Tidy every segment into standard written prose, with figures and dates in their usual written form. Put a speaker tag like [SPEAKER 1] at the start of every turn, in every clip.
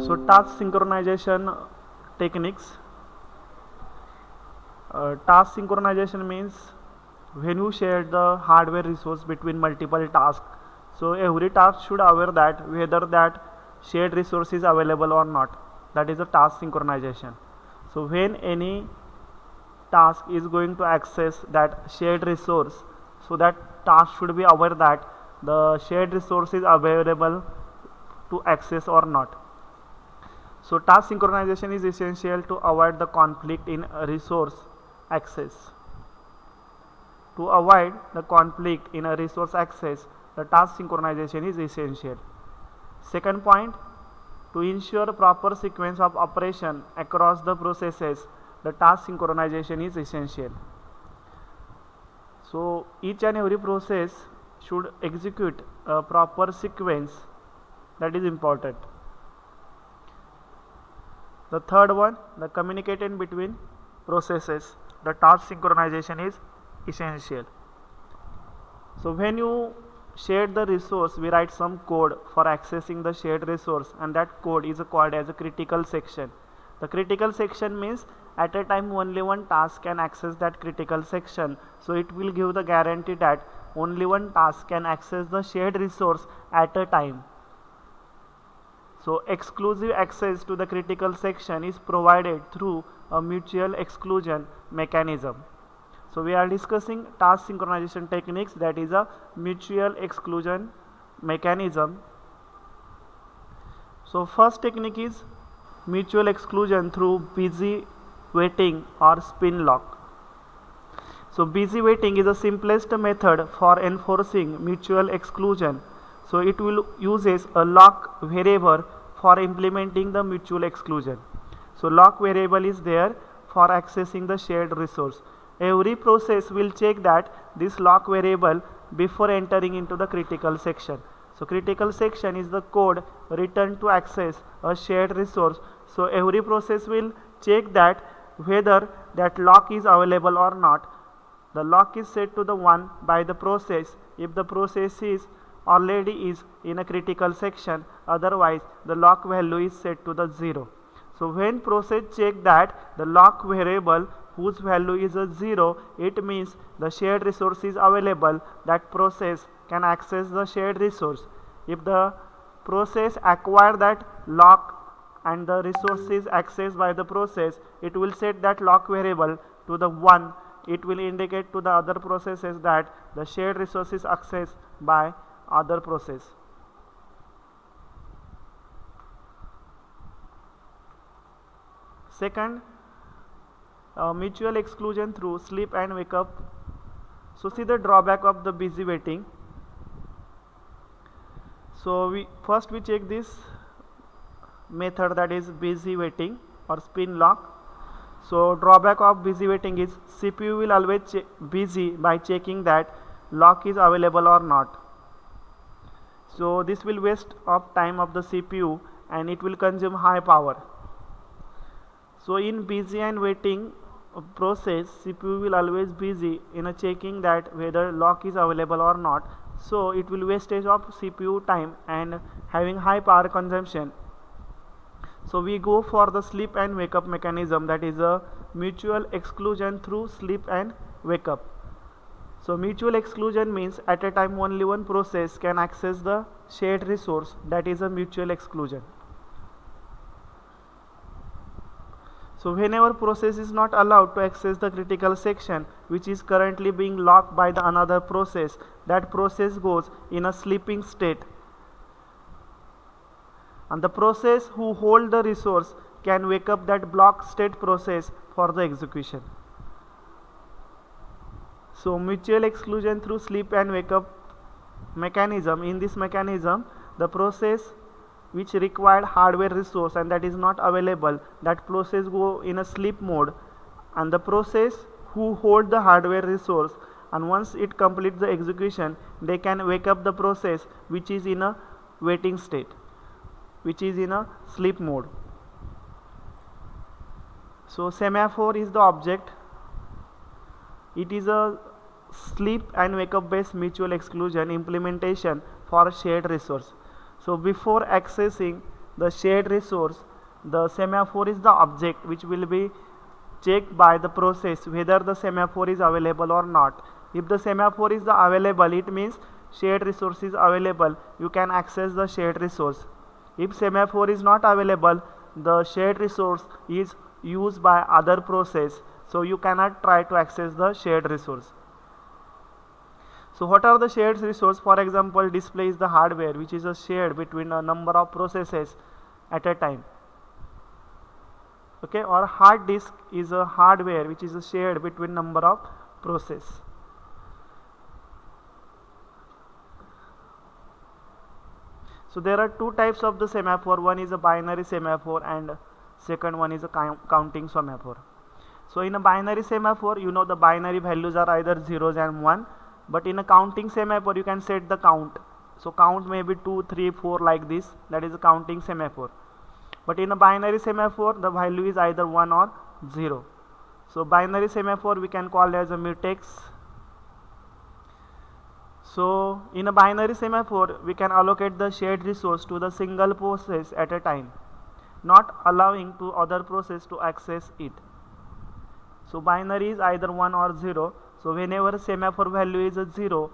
[SPEAKER 1] So task synchronization techniques. Task synchronization means when you share the hardware resource between multiple tasks. So every task should aware that whether that shared resource is available or not. That is a task synchronization. So when any task is going to access that shared resource, so that task should be aware that the shared resource is available to access or not. So task synchronization is essential to avoid the conflict in resource access. To avoid the conflict in a resource access, the task synchronization is essential. Second point, to ensure proper sequence of operation across the processes, the task synchronization is essential. So each and every process should execute a proper sequence, that is important. The third one, the communication between processes, the task synchronization is essential. So when you share the resource, we write some code for accessing the shared resource, and that code is called as a critical section. The critical section means at a time only one task can access that critical section, so it will give the guarantee that only one task can access the shared resource at a time. So exclusive access to the critical section is provided through a mutual exclusion mechanism. So we are discussing task synchronization techniques, that is a mutual exclusion mechanism. So first technique is mutual exclusion through busy waiting or spin lock. So busy waiting is the simplest method for enforcing mutual exclusion. So it will uses a lock variable for implementing the mutual exclusion. So lock variable is there for accessing the shared resource. Every process will check that this lock variable before entering into the critical section. So critical section is the code written to access a shared resource. So every process will check that whether that lock is available or not. The lock is set to the 1 by the process if the process is already is in a critical section, otherwise the lock value is set to the 0. So when process check that the lock variable whose value is a 0, it means the shared resource is available, that process can access the shared resource. If the process acquire that lock and the resource is accessed by the process, it will set that lock variable to the 1. It will indicate to the other processes that the shared resource is accessed by other process. Second, mutual exclusion through sleep and wake up. So see the drawback of the busy waiting. So we check this method, that is busy waiting or spin lock. So drawback of busy waiting is CPU will always busy by checking that lock is available or not. So this will waste of time of the CPU and it will consume high power. So in busy and waiting process, CPU will always busy in a checking that whether lock is available or not. So it will wastage of CPU time and having high power consumption. So we go for the sleep and wake up mechanism, that is a mutual exclusion through sleep and wake up. So mutual exclusion means at a time only one process can access the shared resource, that is a mutual exclusion. So whenever process is not allowed to access the critical section which is currently being locked by the another process, that process goes in a sleeping state, and the process who hold the resource can wake up that block state process for the execution. So mutual exclusion through sleep and wake up mechanism, in this mechanism the process which required hardware resource and that is not available, that process go in a sleep mode, and the process who hold the hardware resource, and once it completes the execution they can wake up the process which is in a waiting state, which is in a sleep mode. So semaphore is the object. It is a sleep and wake up based mutual exclusion implementation for shared resource. So before accessing the shared resource, the semaphore is the object which will be checked by the process whether the semaphore is available or not. If the semaphore is the available, it means shared resource is available, you can access the shared resource. If semaphore is not available, the shared resource is used by other process, so you cannot try to access the shared resource. So what are the shared resource? For example, display is the hardware which is shared between a number of processes at a time. Okay, or hard disk is a hardware which is shared between number of process. So there are two types of the semaphore. One is a binary semaphore and second one is a counting semaphore. So in a binary semaphore, you know the binary values are either zeros and 1, but in a counting semaphore you can set the count. So count may be 2, 3, 4 like this, that is a counting semaphore. But in a binary semaphore the value is either 1 or 0. So binary semaphore we can call as a mutex. So in a binary semaphore we can allocate the shared resource to the single process at a time, not allowing to other process to access it. So binary is either 1 or 0. So whenever semaphore value is a 0,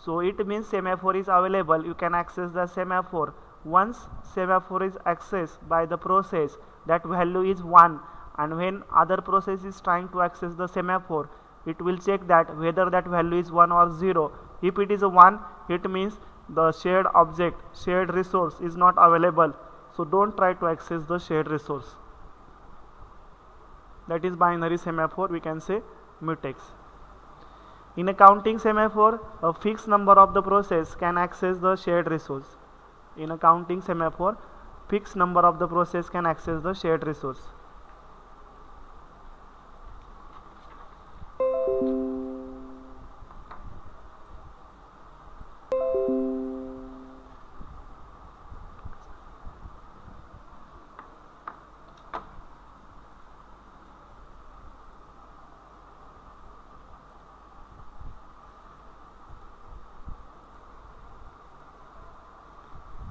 [SPEAKER 1] so it means semaphore is available, you can access the semaphore. Once semaphore is accessed by the process, that value is 1, and when other process is trying to access the semaphore, it will check that whether that value is 1 or 0. If it is a 1, it means the shared object, shared resource is not available, so don't try to access the shared resource. That is binary semaphore, we can say mutex. In a counting semaphore, a fixed number of the process can access the shared resource. In a counting semaphore, fixed number of the process can access the shared resource.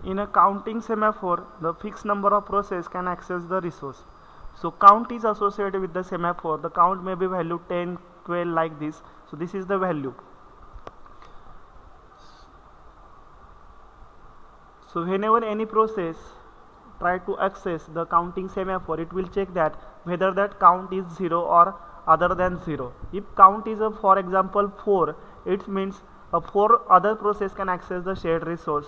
[SPEAKER 1] In a counting semaphore, the fixed number of process can access the resource. So count is associated with the semaphore. The count may be value 10, 12 like this. So this is the value. So whenever any process try to access the counting semaphore, it will check that whether that count is 0 or other than 0. If count is for example 4, it means 4 other process can access the shared resource.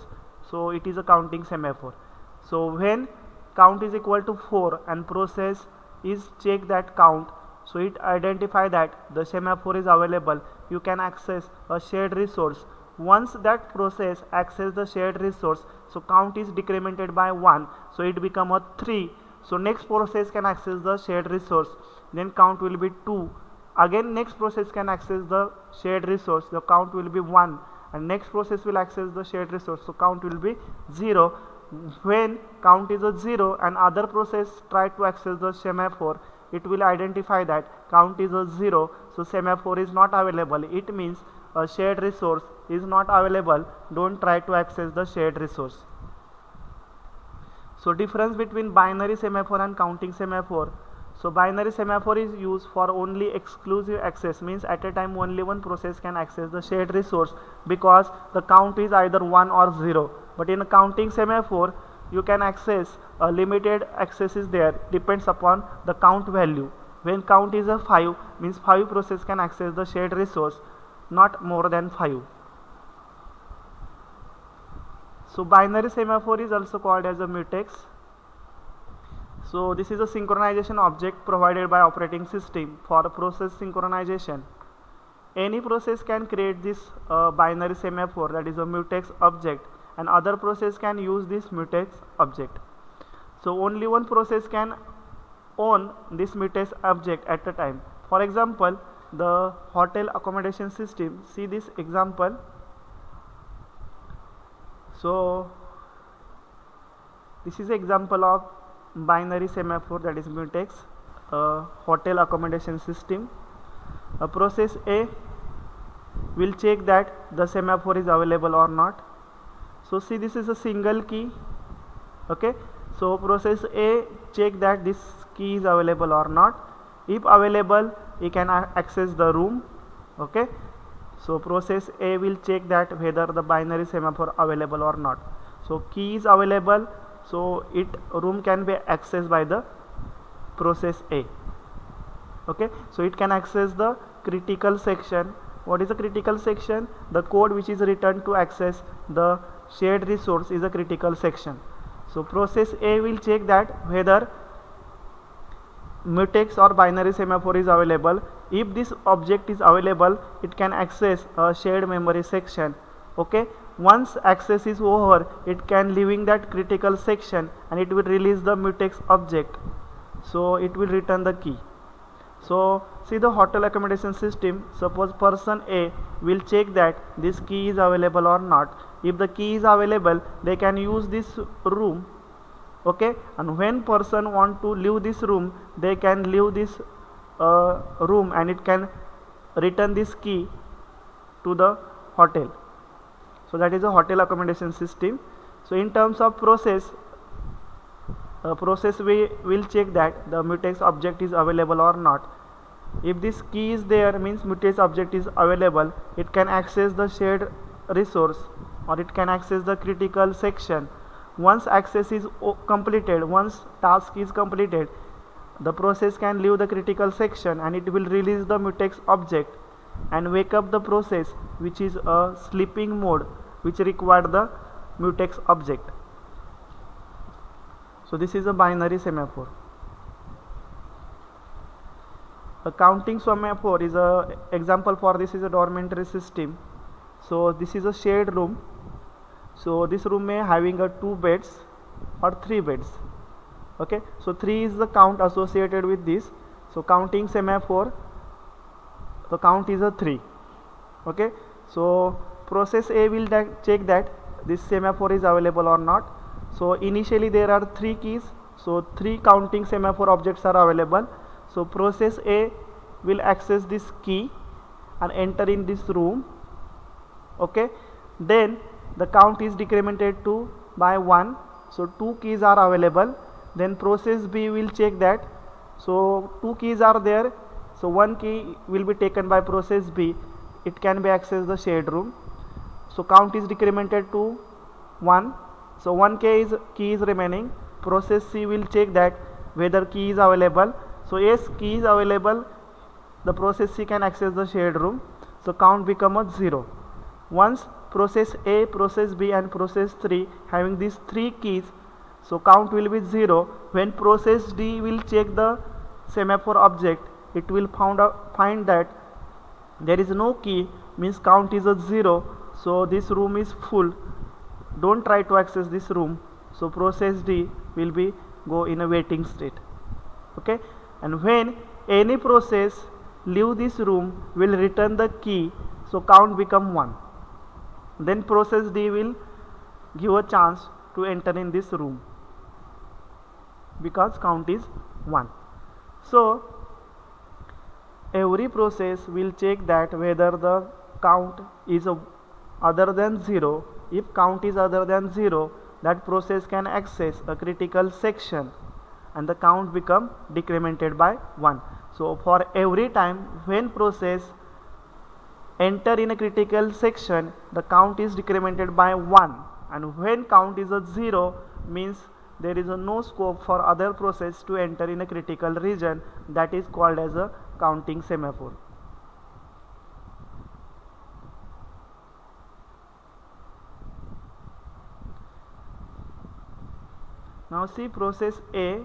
[SPEAKER 1] So it is a counting semaphore. So when count is equal to 4 and process is check that count, so it identify that the semaphore is available, you can access a shared resource. Once that process access the shared resource, so count is decremented by 1, so it become a 3. So next process can access the shared resource, then count will be 2. Again next process can access the shared resource, the count will be 1, and next process will access the shared resource, so count will be 0. When count is a 0 and other process try to access the semaphore, it will identify that count is a 0, so semaphore is not available. It means a shared resource is not available, don't try to access the shared resource. So difference between binary semaphore and counting semaphore. So binary semaphore is used for only exclusive access, means at a time only one process can access the shared resource because the count is either 1 or 0. But in a counting semaphore you can access a limited access is there, depends upon the count value. When count is a 5, means 5 process can access the shared resource, not more than 5. So binary semaphore is also called as a mutex. So this is a synchronization object provided by operating system for process synchronization. Any process can create this binary semaphore, that is a mutex object, and other process can use this mutex object. So only one process can own this mutex object at a time. For example, the hotel accommodation system, see this example. So this is example of binary semaphore, that is mutex, hotel accommodation system. A process A will check that the semaphore is available or not. So see, this is a single key. Okay, So process A check that this key is available or not. If available, he can access the room. Okay, so process A will check that whether the binary semaphore available or not. So key is available, so room can be accessed by the process A. Okay, so it can access the critical section. What is the critical section? The code which is written to access the shared resource is a critical section. So process A will check that whether mutex or binary semaphore is available. If this object is available, it can access a shared memory section. Okay, once access is over, it can leaving that critical section and it will release the mutex object, so it will return the key. So see the hotel accommodation system. Suppose person A will check that this key is available or not. If the key is available, they can use this room. Okay, and when person want to leave this room, they can leave this room and it can return this key to the hotel. So that is a hotel accommodation system. So in terms of process, process we will check that the mutex object is available or not. If this key is there, means mutex object is available, it can access the shared resource or it can access the critical section. Once access is completed, once task is completed, the process can leave the critical section and it will release the mutex object and wake up the process which is a sleeping mode, which require the mutex object. So this is a binary semaphore. A counting semaphore is a example for this is a dormitory system. So this is a shared room. So this room may having a 2 beds or 3 beds. Okay, so 3 is the count associated with this. So counting semaphore, the count is a 3. Okay, so process A will check that this semaphore is available or not. So initially there are 3 keys, so 3 counting semaphore objects are available. So process A will access this key and enter in this room. Okay, then the count is decremented to by 1, so 2 keys are available. Then process B will check that, so 2 keys are there, so 1 key will be taken by process B, it can be accessed the shared room. So count is decremented to 1, so 1 key is remaining. Process C will check that whether key is available. So yes, key is available, the process C can access the shared room, so count become a 0. Once process A, process B and process 3 having these 3 keys, so count will be 0. When process D will check the semaphore object, it will find that there is no key, means count is a 0, so this room is full, don't try to access this room. So process D will be go in a waiting state. Okay, and when any process leave this room, will return the key, so count become 1. Then process D will give a chance to enter in this room because count is 1. So every process will check that whether the count is other than 0. If count is other than 0, that process can access a critical section and the count become decremented by 1. So for every time when process enter in a critical section, the count is decremented by 1, and when count is a 0, means there is a no scope for other process to enter in a critical region, that is called as a counting semaphore. Now see, process A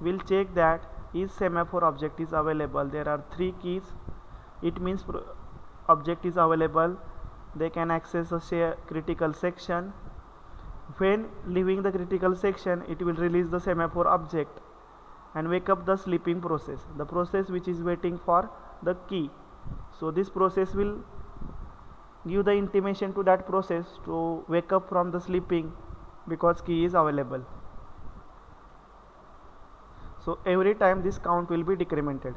[SPEAKER 1] will check that is semaphore object is available. There are 3 keys, it means object is available, they can access a critical section. When leaving the critical section, it will release the semaphore object and wake up the sleeping process, the process which is waiting for the key. So this process will give the intimation to that process to wake up from the sleeping because key is available. So every time this count will be decremented.